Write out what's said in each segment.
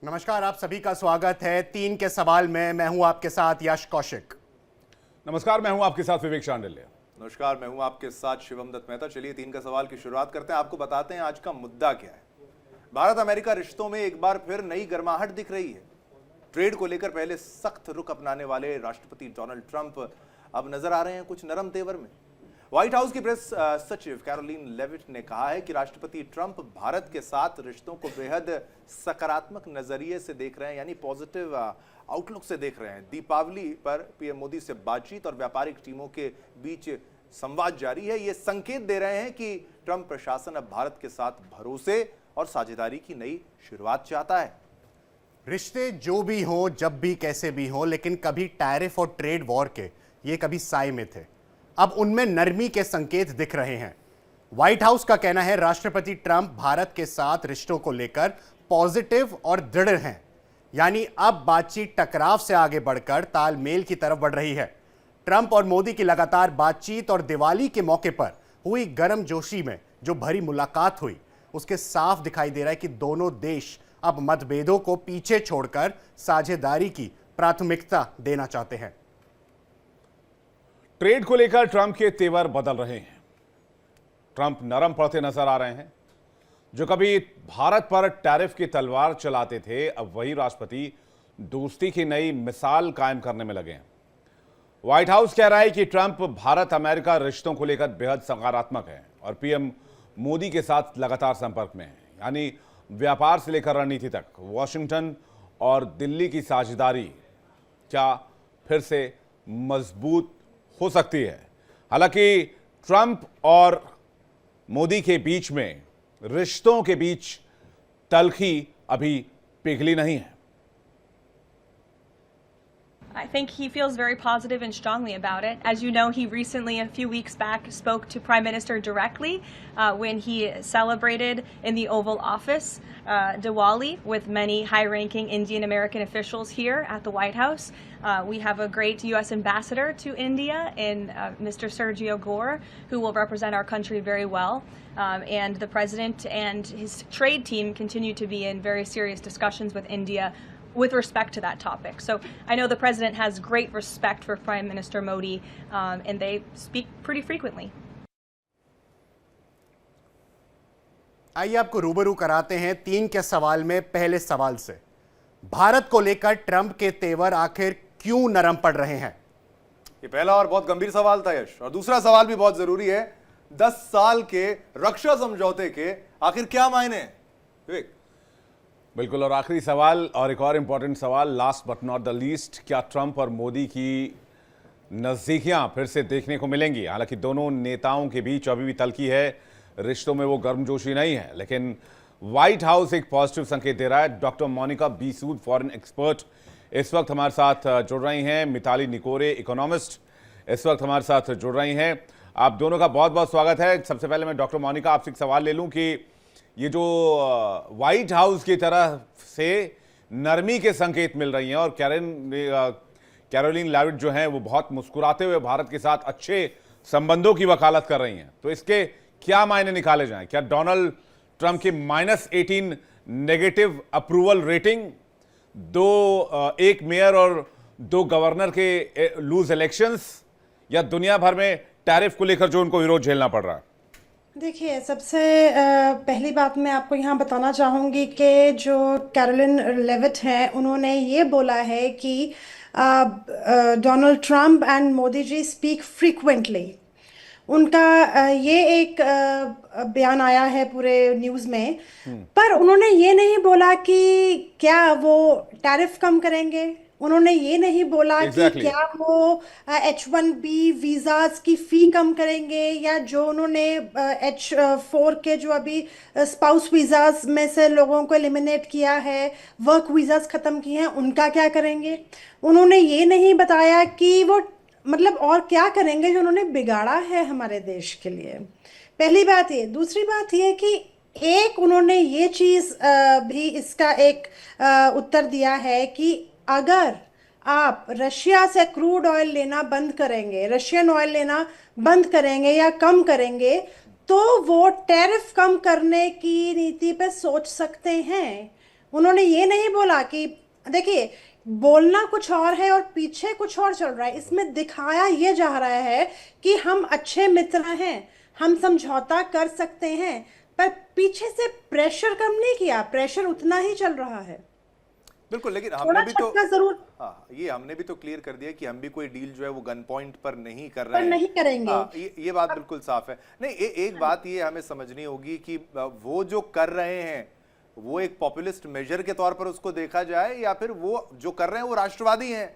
नमस्कार, आप सभी का स्वागत है 3 के सवाल में। मैं हूं आपके साथ यश कौशिक। नमस्कार, मैं हूं आपके साथ विवेक शांडिल्य। नमस्कार, मैं हूं आपके साथ शिवम दत्त मेहता। चलिए 3 का सवाल की शुरुआत करते हैं। आपको बताते हैं आज का मुद्दा क्या है। भारत अमेरिका रिश्तों में एक बार फिर नई गर्माहट दिख रही है। ट्रेड को लेकर पहले सख्त रुख अपनाने वाले राष्ट्रपति डोनाल्ड ट्रंप अब नजर आ रहे हैं कुछ नरम तेवर में। व्हाइट हाउस की प्रेस सचिव कैरोलिन लेविट ने कहा है कि राष्ट्रपति ट्रंप भारत के साथ रिश्तों को बेहद सकारात्मक नजरिए से देख रहे हैं, यानी पॉजिटिव आउटलुक से देख रहे हैं। दीपावली पर पीएम मोदी से बातचीत और व्यापारिक टीमों के बीच संवाद जारी है। ये संकेत दे रहे हैं कि ट्रंप प्रशासन अब भारत के साथ भरोसे और साझेदारी की नई शुरुआत चाहता है। रिश्ते जो भी हों, जब भी, कैसे भी हों, लेकिन कभी टैरिफ और ट्रेड वॉर के ये कभी साए में थे। अब उनमें नरमी के संकेत दिख रहे हैं। व्हाइट हाउस का कहना है राष्ट्रपति ट्रंप भारत के साथ रिश्तों को लेकर पॉजिटिव और दृढ़ हैं, यानी अब बातचीत टकराव से आगे बढ़कर तालमेल की तरफ बढ़ रही है। ट्रंप और मोदी की लगातार बातचीत और दिवाली के मौके पर हुई गर्मजोशी में जो भरी मुलाकात हुई, उसके साफ दिखाई दे रहा है कि दोनों देश अब मतभेदों को पीछे छोड़कर साझेदारी की प्राथमिकता देना चाहते हैं। ट्रेड को लेकर ट्रंप के तेवर बदल रहे हैं। ट्रंप नरम पड़ते नजर आ रहे हैं। जो कभी भारत पर टैरिफ की तलवार चलाते थे, अब वही राष्ट्रपति दोस्ती की नई मिसाल कायम करने में लगे हैं। व्हाइट हाउस कह रहा है कि ट्रंप भारत अमेरिका रिश्तों को लेकर बेहद सकारात्मक है और पीएम मोदी के साथ लगातार संपर्क में है, यानी व्यापार से लेकर रणनीति तक। वॉशिंगटन और दिल्ली की साझेदारी क्या फिर से मजबूत हो सकती है। हालांकि ट्रंप और मोदी के बीच में रिश्तों के बीच तलखी अभी पिघली नहीं है। I think he feels very positive and strongly about it. As you know, he recently, a few weeks back, spoke to Prime Minister directly when he celebrated in the Oval Office Diwali with many high-ranking Indian American officials here at the White House. We have a great U.S. ambassador to India in Mr. Sergio Gore, who will represent our country very well. And the president and his trade team continue to be in very serious discussions with India with respect to that topic. So I know the president has great respect for Prime Minister Modi, and they speak pretty frequently. आइए आपको रूबरू कराते हैं 3 के सवाल में पहले सवाल से। भारत को लेकर ट्रंप के तेवर आखिर क्यों नरम पड़ रहे हैं? ये पहला और बहुत गंभीर सवाल था यश, और दूसरा सवाल भी बहुत जरूरी है। 10 साल के रक्षा समझौते के आखिर क्या मायने हैं विवेक? बिल्कुल, और आखिरी सवाल और एक और इंपॉर्टेंट सवाल, last but not the least, क्या ट्रंप और मोदी की नजदीकियां फिर से देखने को मिलेंगी? हालांकि दोनों नेताओं के बीच अभी भी तलखी है, रिश्तों में वो गर्मजोशी नहीं है, लेकिन व्हाइट हाउस एक पॉजिटिव संकेत दे रहा है। डॉक्टर मोनिका बी सूद, फॉरेन एक्सपर्ट, इस वक्त हमारे साथ जुड़ रही हैं। मिताली निकोरे, इकोनॉमिस्ट, इस वक्त हमारे साथ जुड़ रही हैं। आप दोनों का बहुत बहुत स्वागत है। सबसे पहले मैं डॉक्टर मोनिका आपसे एक सवाल ले लूं कि ये जो व्हाइट हाउस की तरफ से नरमी के संकेत मिल रही हैं और कैरोलिन लेविट जो हैं वो बहुत मुस्कुराते हुए भारत के साथ अच्छे संबंधों की वकालत कर रही हैं, तो इसके क्या मायने निकाले जाएं? क्या डोनाल्ड ट्रंप की -18 नेगेटिव अप्रूवल रेटिंग, एक मेयर और 2 गवर्नर के लूज इलेक्शंस, या दुनिया भर में टैरिफ को लेकर जो उनको विरोध झेलना पड़ रहा है? देखिए, सबसे पहली बात मैं आपको यहाँ बताना चाहूँगी कि जो कैरोलिन लेविट हैं, उन्होंने ये बोला है कि Donald Trump and Modi ji speak frequently. उनका ये एक बयान आया है पूरे न्यूज़ में, पर उन्होंने ये नहीं बोला कि क्या वो टैरिफ कम करेंगे। उन्होंने ये नहीं बोला कि क्या वो H1B वीज़ाज की फ़ी कम करेंगे, या जो उन्होंने H4 के जो अभी स्पाउस वीज़ाज में से लोगों को एलिमिनेट किया है, वर्क वीज़ाज ख़त्म किए हैं, उनका क्या करेंगे। उन्होंने ये नहीं बताया कि वो मतलब और क्या करेंगे जो उन्होंने बिगाड़ा है हमारे देश के लिए। पहली बात ये। दूसरी बात ये कि एक उन्होंने ये चीज़ भी इसका एक उत्तर दिया है कि अगर आप रशिया से क्रूड ऑयल लेना बंद करेंगे, रशियन ऑयल लेना बंद करेंगे या कम करेंगे, तो वो टैरिफ कम करने की नीति पे सोच सकते हैं। उन्होंने ये नहीं बोला कि देखिए, बोलना कुछ और है और पीछे कुछ और चल रहा है। इसमें दिखाया ये जा रहा है कि हम अच्छे मित्र हैं, हम समझौता कर सकते हैं, पर पीछे से प्रेशर कम नहीं किया, प्रेशर उतना ही चल रहा है। बिल्कुल, लेकिन थोड़ा हमने भी तो झटका जरूर हाँ, ये हमने भी तो क्लियर कर दिया कि हम भी कोई डील जो है वो गन पॉइंट पर नहीं कर पर रहे हैं। नहीं करेंगे। हाँ, ये बात बिल्कुल साफ है। नहीं, एक बात ये हमें समझनी होगी कि वो जो कर रहे हैं वो एक पॉपुलिस्ट मेजर के तौर पर उसको देखा जाए, या फिर वो जो कर रहे हैं वो राष्ट्रवादी हैं।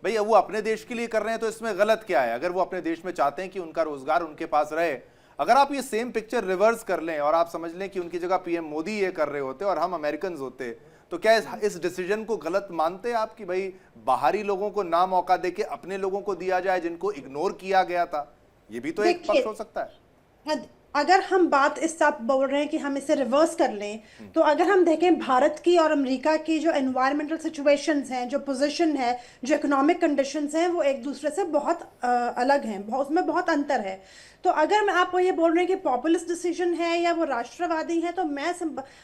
भैया वो अपने देश के लिए कर रहे हैं तो इसमें गलत क्या है? अगर वो अपने देश में चाहते हैं कि उनका रोजगार उनके पास रहे, अगर आप ये सेम पिक्चर रिवर्स कर लें और आप समझ लें कि उनकी जगह पीएम मोदी ये कर रहे होते और हम अमेरिकन होते, तो क्या इस डिसीजन को गलत मानते आप कि भाई बाहरी लोगों को ना मौका देके अपने लोगों को दिया जाए जिनको इग्नोर किया गया था? ये भी तो एक पक्ष हो सकता है। अगर हम बात इस साथ बोल रहे हैं कि हम इसे रिवर्स कर लें, तो अगर हम देखें भारत की और अमेरिका की जो एनवायरमेंटल सिचुएशंस हैं, जो पोजीशन है, जो इकोनॉमिक कंडीशंस हैं, वो एक दूसरे से बहुत अलग हैं, उसमें बहुत अंतर है। तो अगर मैं आपको ये बोल रहे हैं कि पॉपुलिस्ट डिसीजन है या वो राष्ट्रवादी है, तो मैं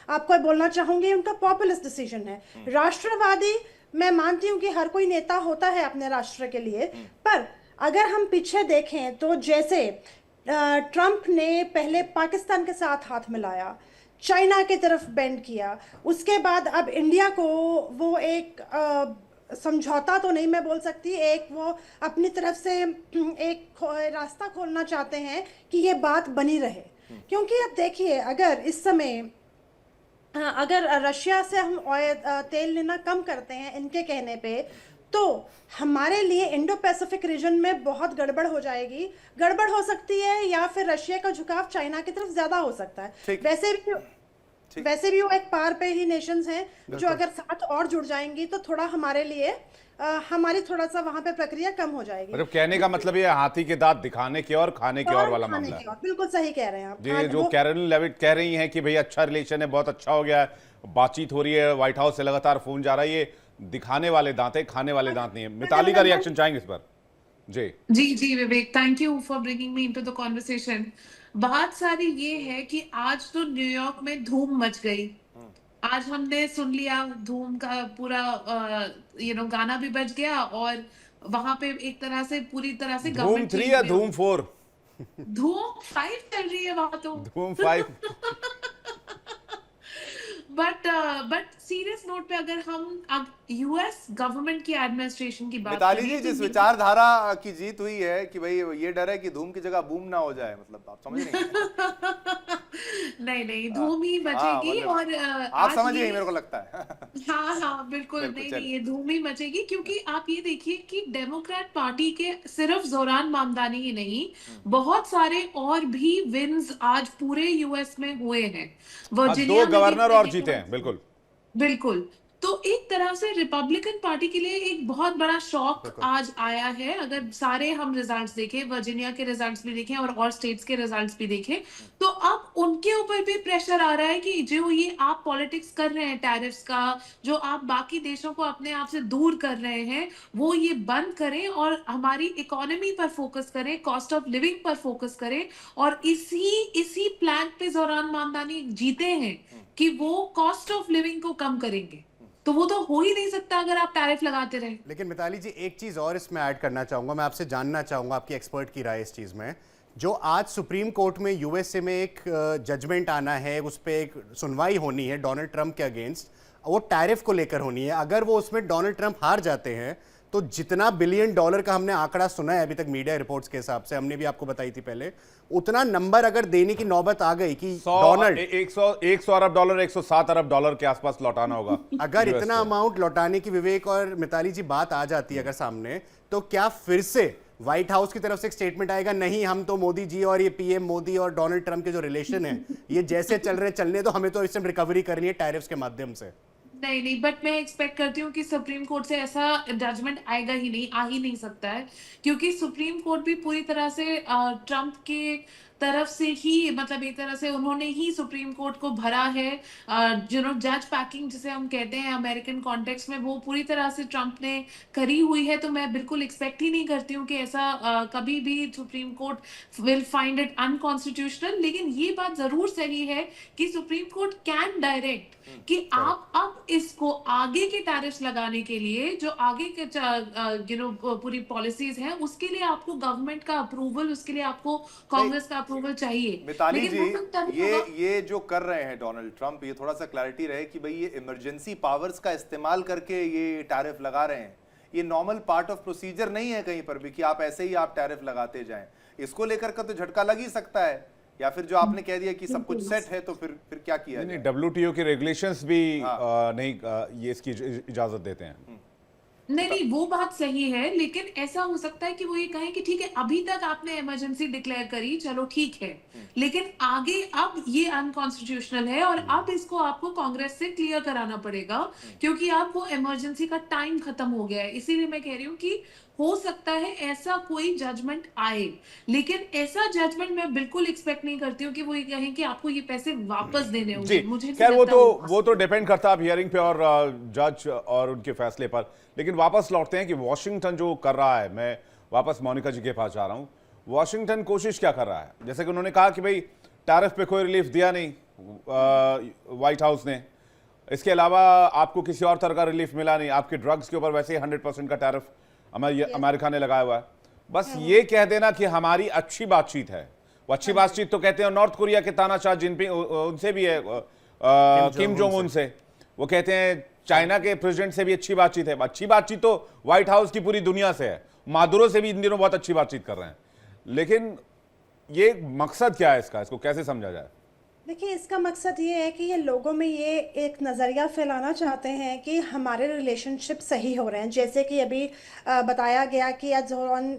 आपको बोलना चाहूंगी उनका पॉपुलिस्ट डिसीजन है। राष्ट्रवादी मैं मानती हूँ कि हर कोई नेता होता है अपने राष्ट्र के लिए, पर अगर हम पीछे देखें तो जैसे ट्रंप ने पहले पाकिस्तान के साथ हाथ मिलाया, चाइना की तरफ बेंड किया, उसके बाद अब इंडिया को वो एक समझौता तो नहीं मैं बोल सकती, एक वो अपनी तरफ से एक रास्ता खोलना चाहते हैं कि ये बात बनी रहे। क्योंकि अब देखिए, अगर इस समय अगर रशिया से हम तेल लेना कम करते हैं इनके कहने पे, तो हमारे लिए इंडो पैसिफिक रीजन में बहुत गड़बड़ हो जाएगी, गड़बड़ हो सकती है, या फिर रशिया का झुकाव चाइना की तरफ ज्यादा हो सकता है। वैसे भी वो एक पार पे ही नेशंस हैं जो अगर साथ और जुड़ जाएंगी तो थोड़ा हमारे लिए हमारी थोड़ा सा वहां पे प्रक्रिया कम हो जाएगी। मतलब कहने का मतलब ये हाथी के दांत दिखाने के और खाने के और वाला मामला है। बिल्कुल सही कह रहे हैं आप। जी, जो कैरोलिन लेविट कह रही हैं कि भाई अच्छा रिलेशन है, बहुत अच्छा हो गया है, बातचीत हो रही है, व्हाइट हाउस से लगातार फोन जा रहा है, ये दिखाने वाले दांत है, खाने वाले दांत नहीं है। मिताली का रिएक्शन चाहेंगे इस पर? जी Vivek, thank you for bringing me into the conversation. बात सारी ये है कि आज तो न्यूयॉर्क में धूम मच गई। आज हमने सुन लिया धूम का पूरा गाना भी बज गया, और वहां पे एक तरह से पूरी तरह से धूम 3 या धूम 4? धूम 5 चल रही है वहां तो। धूम 5। बट सीरियस नोट पे अगर हम यूएस गवर्नमेंट की एडमिनिस्ट्रेशन की बात मिताली जी, जिस विचारधारा की जीत हुई है कि भाई ये डर है कि धूम की जगह बूम ना हो जाए, मतलब आप समझ रहे हैं? नहीं, धूम ही मचेगी। और आप समझ गए मेरे को लगता है। हाँ बिल्कुल, नहीं, ये धूम ही मचेगी, क्योंकि आप ये देखिए कि डेमोक्रेट पार्टी के सिर्फ जोरान मामदानी ही नहीं, बहुत सारे और भी विन्स आज पूरे यूएस में हुए हैं। वर्जीनिया 2 गवर्नर और जीते हैं। बिल्कुल। तो एक तरह से रिपब्लिकन पार्टी के लिए एक बहुत बड़ा शॉक आज आया है। अगर सारे हम रिजल्ट्स देखें, वर्जीनिया के रिजल्ट्स भी देखें और स्टेट्स के रिजल्ट्स भी देखें, तो अब उनके ऊपर भी प्रेशर आ रहा है कि जो ये आप पॉलिटिक्स कर रहे हैं टैरिफ्स का, जो आप बाकी देशों को अपने आप से दूर कर रहे हैं, वो ये बंद करें और हमारी इकोनॉमी पर फोकस करें, कॉस्ट ऑफ लिविंग पर फोकस करें। और इसी प्लान पे जोरान मामदानी जीते हैं कि वो कॉस्ट ऑफ लिविंग को कम करेंगे। तो वो तो हो ही नहीं सकता अगर आप टैरिफ लगाते रहे। लेकिन मिताली जी, एक चीज और इसमें ऐड करना चाहूंगा, मैं आपसे जानना चाहूंगा आपकी एक्सपर्ट की राय इस चीज में। जो आज सुप्रीम कोर्ट में यूएसए में एक जजमेंट आना है, उस पर एक सुनवाई होनी है डोनाल्ड ट्रंप के अगेंस्ट, वो टैरिफ को लेकर होनी है। अगर वो उसमें डोनाल्ड ट्रंप हार जाते हैं तो जितना $1 बिलियन का हमने आंकड़ा सुना है अभी तक मीडिया रिपोर्ट्स के हिसाब से, हमने भी आपको बताई थी पहले, उतना नंबर अगर देने की नौबत आ गई कि डोनाल्ड 100 अरब डॉलर, 107 अरब डॉलर के आसपास लौटाना होगा। अगर इतना अमाउंट लौटाने की विवेक और मिताली जी बात आ जाती है अगर सामने, तो क्या फिर से व्हाइट हाउस की तरफ से एक स्टेटमेंट आएगा, नहीं हम तो मोदी जी और ये पीएम मोदी और डोनाल्ड ट्रंप के जो रिलेशन है ये जैसे चल रहे चलने, तो हमें तो इससे रिकवरी करनी है टैरिफ्स के माध्यम से? नहीं, बट मैं एक्सपेक्ट करती हूँ कि सुप्रीम कोर्ट से ऐसा जजमेंट आएगा ही नहीं, आ ही नहीं सकता है, क्योंकि सुप्रीम कोर्ट भी पूरी तरह से ट्रंप के तरफ से ही, मतलब एक तरह से उन्होंने ही सुप्रीम कोर्ट को भरा है। जज पैकिंग जिसे हम कहते हैं अमेरिकन कॉन्टेक्स्ट में, वो पूरी तरह से ट्रंप ने करी हुई है। तो मैं बिल्कुल एक्सपेक्ट ही नहीं करती हूँ कि ऐसा कभी भी supreme court will find it unconstitutional. लेकिन ये बात जरूर सही है कि सुप्रीम कोर्ट कैन डायरेक्ट कि आप अब इसको आगे के टैरिफ्स लगाने के लिए, जो आगे के पूरी पॉलिसीज हैं, उसके लिए आपको गवर्नमेंट का अप्रूवल, उसके लिए आपको कांग्रेस का अप्रूवल चाहिए। मिताली लेकिन जी, वो सब तभी होगा। ये जो कर रहे हैं डोनाल्ड ट्रंप, ये थोड़ा सा क्लैरिटी रहे कि भाई ये इमरजेंसी पावर्स का इस्तेमाल करके ये टैरिफ लगा रहे हैं। ये नॉर्मल पार्ट ऑफ प्रोसीजर नहीं है कहीं पर भी कि आप ऐसे ही आप टैरिफ लगाते जाएं। इसको लेकर का तो झटका लग ही सकता है, या फिर जो आपने कह दिया कि सब कुछ सेट है तो फिर क्या किया जाए? WTO के रेगुलेशंस भी नहीं ये इसकी इजाजत देते हैं। नहीं, वो बात सही है, लेकिन ऐसा हो सकता है कि वो ये कहें कि ठीक है, अभी तक आपने इमरजेंसी डिक्लेयर करी, चलो ठीक है, लेकिन आगे अब ये अनकॉन्स्टिट्यूशनल है और अब इसको आपको कांग्रेस से क्लियर कराना पड़ेगा, क्योंकि अब वो इमरजेंसी का टाइम खत्म हो गया है। इसीलिए मैं कह रही हूँ कि हो सकता है ऐसा कोई जजमेंट आए, लेकिन ऐसा जजमेंट मैं बिल्कुल एक्सपेक्ट नहीं करती हूँ कि वो ये कहें कि आपको ये पैसे वापस देने होंगे। मुझे खैर वो तो डिपेंड करता है हियरिंग पे और जज और उनके फैसले पर। लेकिन वापस लौटते हैं कि वॉशिंगटन जो कर रहा है, मैं वापस मोनिका जी के पास जा रहा हूं। वॉशिंगटन कोशिश क्या कर रहा है? जैसे कि उन्होंने कहा कि भाई टैरिफ पे कोई रिलीफ दिया नहीं व्हाइट हाउस ने, इसके अलावा आपको किसी और तरह का रिलीफ मिला नहीं, आपके ड्रग्स के ऊपर वैसे ही 100% का टैरिफ अमेरिका ने लगाया हुआ है। बस ये कह देना कि हमारी अच्छी बातचीत है, वो अच्छी बातचीत तो कहते हैं नॉर्थ कोरिया के तानाशाह जिनपिंग उनसे भी है, किम जोंग उन से, वो कहते हैं चाइना के प्रेसिडेंट से भी अच्छी बातचीत है। अच्छी बातचीत तो व्हाइट हाउस की पूरी दुनिया से है, मादुरो से भी इन दिनों बहुत अच्छी बातचीत कर रहे हैं। लेकिन ये मकसद क्या है इसका, इसको कैसे समझा जाए? देखिए, इसका मकसद ये है कि ये लोगों में ये एक नज़रिया फैलाना चाहते हैं कि हमारे रिलेशनशिप सही हो रहे हैं। जैसे कि अभी बताया गया कि आज जोहन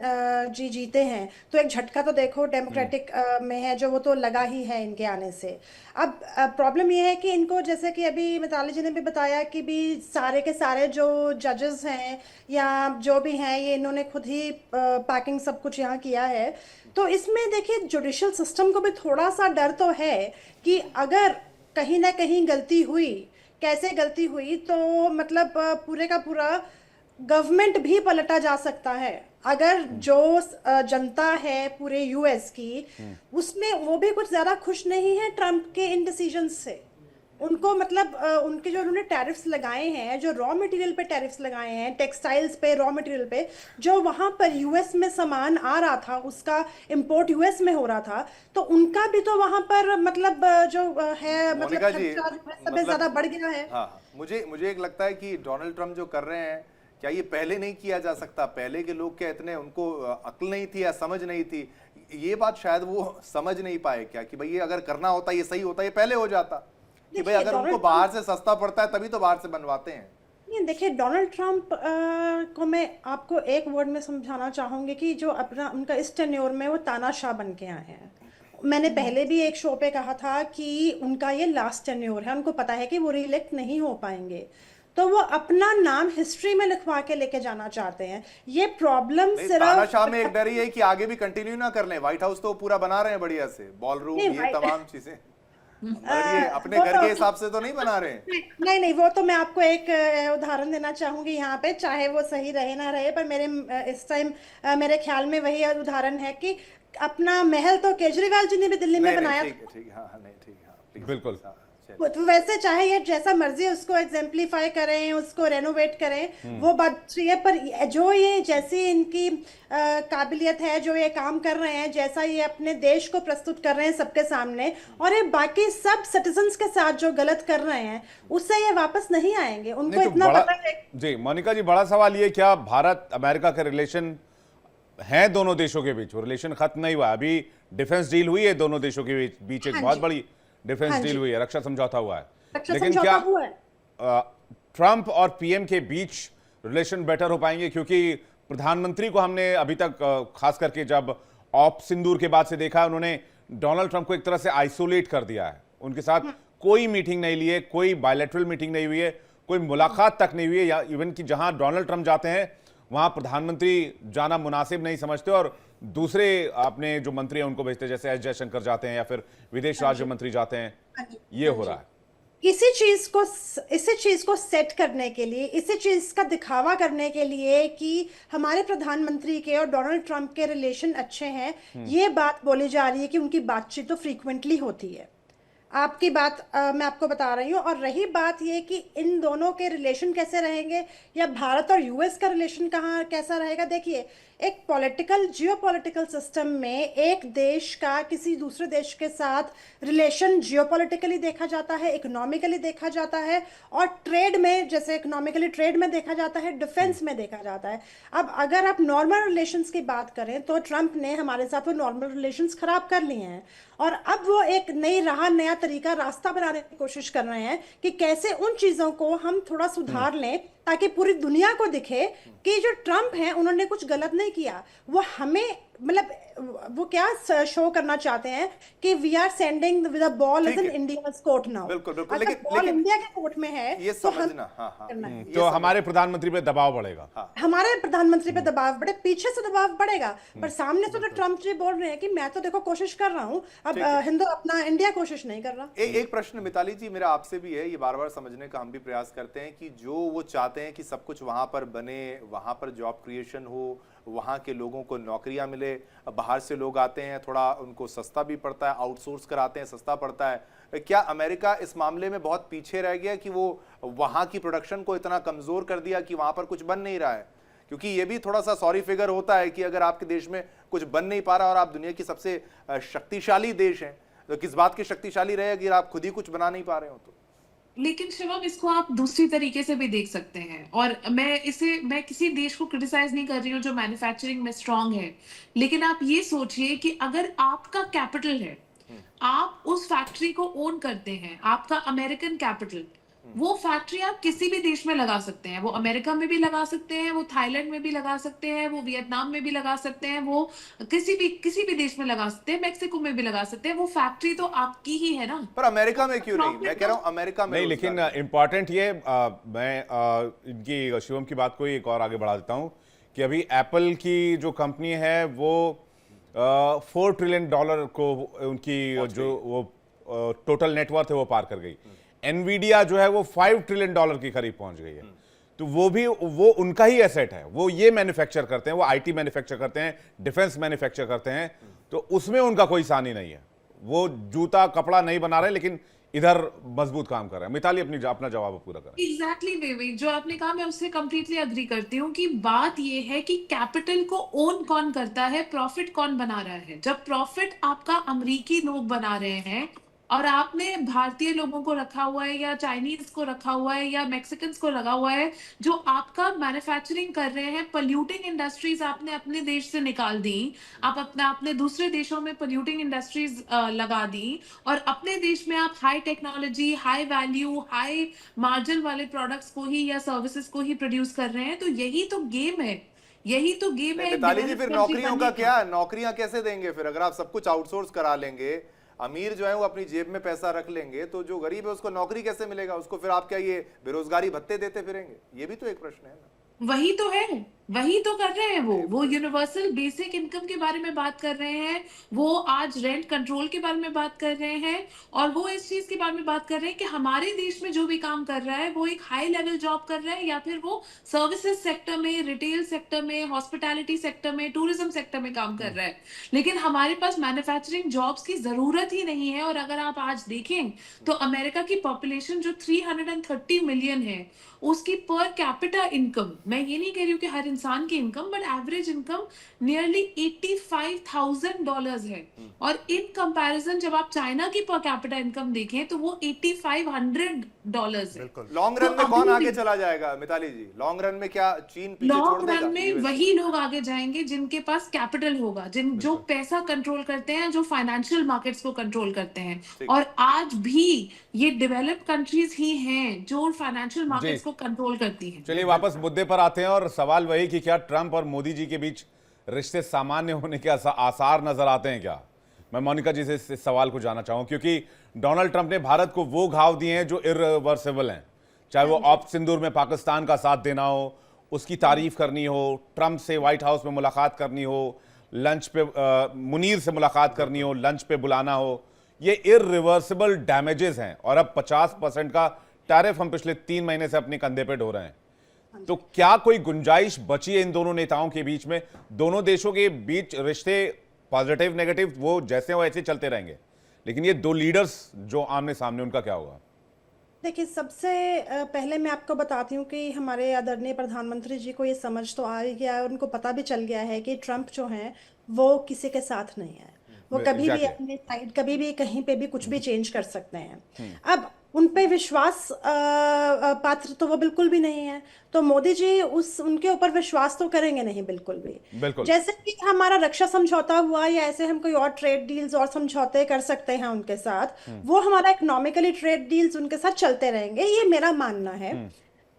जी जीते हैं, तो एक झटका तो देखो डेमोक्रेटिक में है जो वो तो लगा ही है इनके आने से। अब प्रॉब्लम ये है कि इनको, जैसे कि अभी मिताली जी ने भी बताया कि भी सारे के सारे जो जजेस हैं या जो भी हैं, ये इन्होंने खुद ही पैकिंग सब कुछ यहाँ किया है। तो इसमें देखिए, जुडिशल सिस्टम को भी थोड़ा सा डर तो है कि अगर कहीं ना कहीं गलती हुई, कैसे गलती हुई, तो मतलब पूरे का पूरा गवर्नमेंट भी पलटा जा सकता है। अगर जो जनता है पूरे यूएस की, उसमें वो भी कुछ ज़्यादा खुश नहीं है ट्रंप के इन डिसीजंस से। उनको मतलब उनके जो उन्होंने टैरिफ्स लगाए हैं, जो रॉ मटेरियल पे टैरिफ्स लगाए हैं, टेक्सटाइल्स पे, रॉ मटेरियल पे, जो वहाँ पर यूएस में सामान आ रहा था, उसका इंपोर्ट यूएस में हो रहा था, तो उनका भी तो वहाँ पर मतलब जो है मतलब खर्चा ज़्यादा बढ़ गया है। हाँ, मुझे एक लगता है कि डोनाल्ड ट्रंप जो कर रहे हैं, क्या ये पहले नहीं किया जा सकता? पहले के लोग क्या इतने उनको अक्ल नहीं थी या समझ नहीं थी? ये बात शायद वो समझ नहीं पाए क्या कि भाई ये अगर करना होता, ये सही होता, ये पहले हो जाता कि भाई अगर उनको बाहर से सस्ता पड़ता है तभी तो बाहर से बनवाते हैं। नहीं, देखिए, डोनाल्ड ट्रंप को मैं आपको एक वर्ड में समझाना चाहूंगी कि जो अपना उनका इस टेन्योर में वो तानाशाह बन के आए हैं। मैंने पहले भी एक शो पे कहा था कि उनका ये लास्ट टेन्योर है, उनको पता है कि वो रिइलेक्ट नहीं हो पाएंगे, तो वो अपना नाम हिस्ट्री में लिखवा के लेके जाना चाहते हैं। ये प्रॉब्लम सिर्फ तानाशाह में एक डर ही है कि आगे भी कंटिन्यू ना कर लें। व्हाइट हाउस तो पूरा बना रहे हैं बढ़िया से, बॉल रूम, ये तमाम चीजें, ये अपने घर के हिसाब से तो नहीं बना रहे हैं। नहीं, वो तो मैं आपको एक उदाहरण देना चाहूंगी यहाँ पे, चाहे वो सही रहे ना रहे, पर मेरे इस टाइम मेरे ख्याल में वही उदाहरण है कि अपना महल तो केजरीवाल जी ने भी दिल्ली में बनाया। ठीक, हाँ, नहीं, ठीक, हाँ, बिल्कुल। तो वैसे चाहे ये जैसा मर्जी उसको एग्जाम्पलीफाई करें, उसको रेनोवेट करें, वो बात सही है, पर जो ये जैसी इनकी काबिलियत है, जो ये काम कर रहे हैं, जैसा ये अपने देश को प्रस्तुत कर रहे हैं सबके सामने, और ये बाकी सब सिटीजन्स के साथ जो गलत कर रहे हैं, उससे ये वापस नहीं आएंगे। उनको इतना पता है। जी मोनिका जी, बड़ा सवाल ये, क्या भारत अमेरिका के रिलेशन हैं दोनों देशों के बीच? वो रिलेशन खत्म नहीं हुआ, अभी डिफेंस डील हुई है दोनों देशों के बीच एक बहुत बड़ी डिफेंस डील हुई है, रक्षा समझौता हुआ है। लेकिन क्या ट्रंप और पीएम के बीच रिलेशन बेटर हो पाएंगे? क्योंकि प्रधानमंत्री को हमने अभी तक खास करके जब ऑप सिंदूर के बाद से देखा, उन्होंने डोनाल्ड ट्रंप को एक तरह से आइसोलेट कर दिया है। उनके साथ कोई मीटिंग नहीं ली है, कोई बायलैटरल मीटिंग नहीं हुई है, कोई मुलाकात तक नहीं हुई है, या इवन कि जहां डोनाल्ड ट्रंप जाते हैं वहां प्रधानमंत्री जाना मुनासिब नहीं समझते और दूसरे अपने जो मंत्री हैं उनको भेजते, जैसे एस जयशंकर जाते हैं या फिर विदेश राज्य मंत्री जाते हैं, ये हो रहा है। इसी चीज को सेट करने के लिए, इसी चीज का दिखावा करने के लिए कि हमारे प्रधानमंत्री के और डोनाल्ड ट्रंप के रिलेशन अच्छे हैं, ये बात बोली जा रही है कि उनकी बातचीत तो फ्रीक्वेंटली होती है। आपकी बात मैं आपको बता रही हूँ। और रही बात ये कि इन दोनों के रिलेशन कैसे रहेंगे या भारत और यूएस का रिलेशन कहाँ कैसा रहेगा, देखिए एक पॉलिटिकल जियोपॉलिटिकल सिस्टम में एक देश का किसी दूसरे देश के साथ रिलेशन जियोपॉलिटिकली देखा जाता है, इकोनॉमिकली देखा जाता है, और ट्रेड में, जैसे इकोनॉमिकली ट्रेड में देखा जाता है, डिफेंस में देखा जाता है। अब अगर आप नॉर्मल रिलेशंस की बात करें तो ट्रंप ने हमारे साथ वो नॉर्मल रिलेशंस खराब कर लिए हैं और अब वो एक नई राह, नया तरीका, रास्ता बनाने की कोशिश कर रहे हैं कि कैसे उन चीजों को हम थोड़ा सुधार लें ताकि पूरी दुनिया को दिखे कि जो ट्रंप हैं उन्होंने कुछ गलत नहीं किया। वो हमें मतलब वो क्या शो करना चाहते हैं कि we are sending with the ball is in India's court now. बिल्कुल बिल्कुल, अगर बॉल इंडिया के कोर्ट में है ये तो हम समझना, हाँ, करना है। तो हमारे प्रधानमंत्री पे दबाव बढ़ेगा, हमारे प्रधानमंत्री पे दबाव बढ़े, पीछे से दबाव बढ़ेगा, पर सामने से तो ट्रंप जी बोल रहे हैं कि मैं तो देखो कोशिश कर रहा हूं, अब हिंदू अपना इंडिया कोशिश नहीं कर रहा। एक प्रश्न मिताली जी मेरा आपसे भी है, ये बार बार समझने का हम भी प्रयास करते हैं कि जो वो चाहते हैं कि सब कुछ वहां पर बने, वहां पर जॉब क्रिएशन हो, वहां के लोगों को नौकरियां मिले, बाहर से लोग आते हैं, थोड़ा उनको सस्ता भी पड़ता है, आउटसोर्स कराते हैं, सस्ता पड़ता है। क्या अमेरिका इस मामले में बहुत पीछे रह गया कि वो वहां की प्रोडक्शन को इतना कमजोर कर दिया कि वहां पर कुछ बन नहीं रहा है? क्योंकि ये भी थोड़ा सा सॉरी फिगर होता है कि अगर आपके देश में कुछ बन नहीं पा रहा और आप दुनिया की सबसे शक्तिशाली देश हैं, तो किस बात के शक्तिशाली रहे अगर आप खुद ही कुछ बना नहीं पा रहे हो तो? लेकिन शिवम, इसको आप दूसरी तरीके से भी देख सकते हैं, और मैं किसी देश को क्रिटिसाइज नहीं कर रही हूँ जो मैन्युफैक्चरिंग में स्ट्रांग है, लेकिन आप ये सोचिए कि अगर आपका कैपिटल है, आप उस फैक्ट्री को ओन करते हैं, आपका अमेरिकन कैपिटल, वो फैक्ट्री आप किसी भी देश में लगा सकते हैं, वो अमेरिका में भी लगा सकते हैं, वो थाईलैंड में भी लगा सकते हैं, वो वियतनाम में भी लगा सकते हैं, वो किसी भी देश में लगा सकते हैं, मेक्सिको में भी लगा सकते हैं, वो फैक्ट्री तो आपकी ही है ना। पर अमेरिका में क्यों नहीं? मैं कह रहा हूं अमेरिका में नहीं, लेकिन इंपॉर्टेंट ये मैं इनकी शिवम की बात को एक और आगे बढ़ा देता हूं कि अभी एप्पल की जो कंपनी है वो $4 ट्रिलियन को उनकी जो वो टोटल नेटवर्थ है वो पार कर गई। एनवीडिया जो है वो $5 ट्रिलियन के करीब पहुंच गई है। तो वो उनका ही एसेट है, वो ये मैन्युफैक्चर करते हैं, वो आईटी मैन्युफैक्चर करते हैं, डिफेंस मैन्युफैक्चर करते हैं, तो उसमें उनका कोई सानी नहीं है। वो जूता कपड़ा नहीं बना रहे लेकिन इधर मजबूत काम कर रहे हैं। मिताली अपना जवाब पूरा करें। एग्जैक्टली जो आपने कहा मैं उससे कंप्लीटली अग्री करती हूँ कि बात ये है कि कैपिटल को ओन कौन करता है, प्रॉफिट कौन बना रहा है। जब प्रॉफिट आपका अमेरिकी लोग बना रहे हैं और आपने भारतीय लोगों को रखा हुआ है या चाइनीज को रखा हुआ है या मैक्सिकन्स को लगा हुआ है जो आपका मैन्युफैक्चरिंग कर रहे हैं, पोल्यूटिंग इंडस्ट्रीज आपने अपने देश से निकाल दी, आप अपने दूसरे देशों में पोल्यूटिंग इंडस्ट्रीज लगा दी, और अपने देश में आप high technology, high value, high margin वाले प्रोडक्ट्स को ही या सर्विसेज को ही प्रोड्यूस कर रहे हैं। तो यही तो गेम है, यही तो गेम है। मिताली जी फिर नौकरियों का क्या? नौकरियां कैसे देंगे फिर? अगर आप सब कुछ आउटसोर्स करा लेंगे, अमीर जो है वो अपनी जेब में पैसा रख लेंगे, तो जो गरीब है उसको नौकरी कैसे मिलेगा? उसको फिर आप क्या ये बेरोजगारी भत्ते देते फिरेंगे? ये भी तो एक प्रश्न है ना। वही तो है, वही तो कर रहे हैं वो यूनिवर्सल बेसिक इनकम के बारे में बात कर रहे हैं, वो आज रेंट कंट्रोल के बारे में बात कर रहे हैं, और वो इस चीज के बारे में बात कर रहे हैं कि हमारे देश में जो भी काम कर रहा है वो एक हाई लेवल जॉब कर रहा है, या फिर वो सर्विसेज सेक्टर में, रिटेल सेक्टर में, हॉस्पिटैलिटी सेक्टर में, टूरिज्म सेक्टर में काम कर रहा है। लेकिन हमारे पास मैन्युफैक्चरिंग जॉब्स की जरूरत ही नहीं है। और अगर आप आज देखें तो अमेरिका की पॉपुलेशन जो 330 मिलियन है, उसकी पर कैपिटा इनकम, मैं ये नहीं कह रही हूँ कि हर इंसान की income, but average income nearly $85,000 है। और इन कंपैरिजन जब आप चाइना की पर कैपिटा इनकम देखें तो वो $8,500 है। लॉन्ग रन में कौन आगे चला जाएगा मिताली जी? लॉन्ग रन में क्या चीन पीछे छोड़ लॉन्ग देगा? रन में वही लोग आगे जाएंगे जिनके पास कैपिटल होगा, जो पैसा कंट्रोल करते हैं, जो फाइनेंशियल मार्केट्स को कंट्रोल करते हैं। और आज भी ये डेवलप्ड कंट्रीज ही हैं जो फाइनेंशियल मार्केट्स को कंट्रोल करती हैं। चलिए वापस मुद्दे पर आते हैं, और सवाल वही कि क्या ट्रंप और मोदी जी के बीच रिश्ते सामान्य होने के आसार नजर आते हैं क्या? मैं मोनिका जी से इस सवाल को जानना चाहूं, क्योंकि डोनाल्ड ट्रंप ने भारत को वो घाव दिए हैं जो इरिवर्सिबल हैं, चाहे वो ऑप सिंदूर में पाकिस्तान का साथ देना हो, उसकी तारीफ करनी हो, ट्रंप से व्हाइट हाउस में मुलाकात करनी हो, लंच पे मुनीर से मुलाकात करनी हो, लंच पे बुलाना हो, ये इररिवर्सिबल डैमेजेस हैं। और अब 50% का टैरिफ हम पिछले 3 महीने से अपने कंधे पे ढो रहे हैं। तो क्या कोई गुंजाइश बची है इन दोनों नेताओं के बीच में? दोनों देशों के बीच रिश्ते पॉजिटिव नेगेटिव वो जैसे हो ऐसे चलते रहेंगे, लेकिन ये दो लीडर्स जो आमने सामने, उनका क्या होगा? देखिए, सबसे पहले मैं आपको बताती हूँ कि हमारे आदरणीय प्रधानमंत्री जी को ये समझ तो आ ही गया है, उनको पता भी चल गया है कि ट्रंप जो हैं वो किसी के साथ नहीं है। वो कभी भी Exactly. अपने साइड, कभी भी कहीं पे भी कुछ भी चेंज कर सकते हैं। अब उन पे विश्वास पात्र तो वो बिल्कुल भी नहीं है, तो मोदी जी उनके ऊपर विश्वास तो करेंगे नहीं बिल्कुल भी। बिल्कुल। जैसे कि हमारा रक्षा समझौता हुआ या ऐसे हम कोई और ट्रेड डील्स और समझौते कर सकते हैं उनके साथ, वो हमारा इकोनॉमिकली ट्रेड डील्स उनके साथ चलते रहेंगे, ये मेरा मानना है।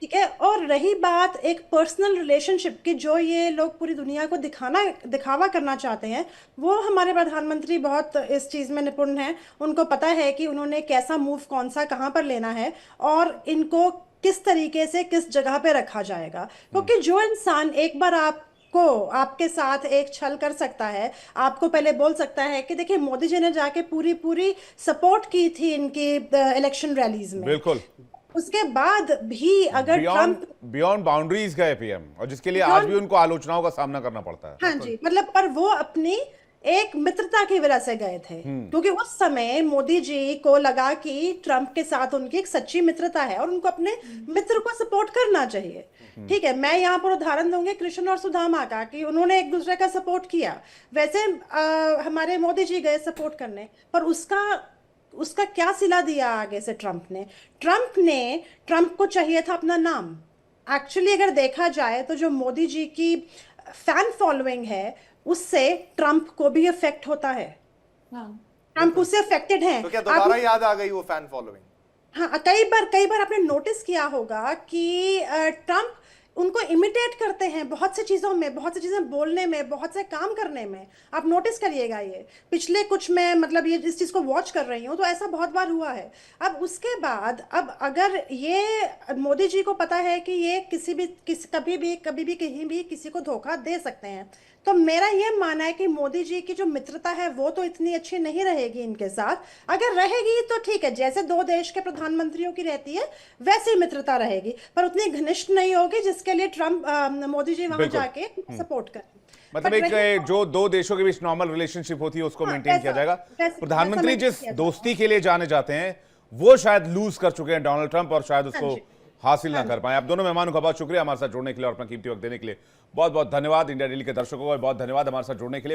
ठीक है। और रही बात एक पर्सनल रिलेशनशिप की, जो ये लोग पूरी दुनिया को दिखावा करना चाहते हैं, वो हमारे प्रधानमंत्री बहुत इस चीज़ में निपुण हैं। उनको पता है कि उन्होंने कैसा मूव कौन सा कहाँ पर लेना है और इनको किस तरीके से किस जगह पे रखा जाएगा। क्योंकि जो इंसान एक बार आपके साथ एक छल कर सकता है, आपको पहले बोल सकता है कि देखिए मोदी जी ने जाके पूरी सपोर्ट की थी इनकी इलेक्शन रैलीज में, बिल्कुल। उसके बाद भी अगर ट्रंप बियॉन्ड बाउंड्रीज गए पीएम, और जिसके लिए आज भी उनको आलोचनाओं का सामना करना पड़ता है। हाँ जी, मतलब पर वो अपनी एक मित्रता की वजह से गए थे, क्योंकि उस समय मोदी जी को लगा कि ट्रंप के साथ उनकी एक सच्ची मित्रता है और उनको अपने मित्र को सपोर्ट करना चाहिए। ठीक है, मैं यहाँ पर उदाहरण दूंगी कृष्ण और सुदामा का, कि उन्होंने एक दूसरे का सपोर्ट किया। वैसे हमारे मोदी जी गए सपोर्ट करने, पर उसका क्या सिला दिया आगे से ट्रंप को चाहिए था अपना नाम। एक्चुअली अगर देखा जाए तो जो मोदी जी की फैन फॉलोइंग है, उससे ट्रंप को भी इफेक्ट होता है। ट्रंप उससे अफेक्टेड है। तो क्या दोबारा याद आ गई वो फैन फॉलोइंग? हाँ, कई बार आपने नोटिस किया होगा कि ट्रंप उनको इमिटेट करते हैं बहुत सी चीज़ों में, बहुत सी चीज़ें बोलने में, बहुत से काम करने में। आप नोटिस करिएगा, ये पिछले कुछ में मतलब ये इस चीज़ को वॉच कर रही हूँ तो ऐसा बहुत बार हुआ है। अब उसके बाद अब अगर ये मोदी जी को पता है कि ये कभी भी कहीं भी किसी को धोखा दे सकते हैं, तो मेरा ये मानना है कि मोदी जी की जो मित्रता है वो तो इतनी अच्छी नहीं रहेगी इनके साथ। अगर रहेगी तो ठीक है, जैसे दो देश के प्रधानमंत्रियों की रहती है वैसी मित्रता रहेगी, पर उतनी घनिष्ठ नहीं होगी जिसके लिए मोदी जी वहां जाके सपोर्ट करें। मतलब एक जो दो देशों के बीच नॉर्मल रिलेशनशिप होती है उसको मेंटेन किया जाएगा। प्रधानमंत्री जिस दोस्ती के लिए जाने जाते हैं वो शायद लूज कर चुके हैं डोनाल्ड ट्रंप, और शायद उसको हासिल ना कर पाए। आप दोनों मेहमानों का बहुत शुक्रिया हमारे साथ जुड़ने के लिए और अपना कीमती वक्त देने के लिए। बहुत बहुत धन्यवाद। इंडिया डेली के दर्शकों को बहुत धन्यवाद हमारे साथ जुड़ने के लिए।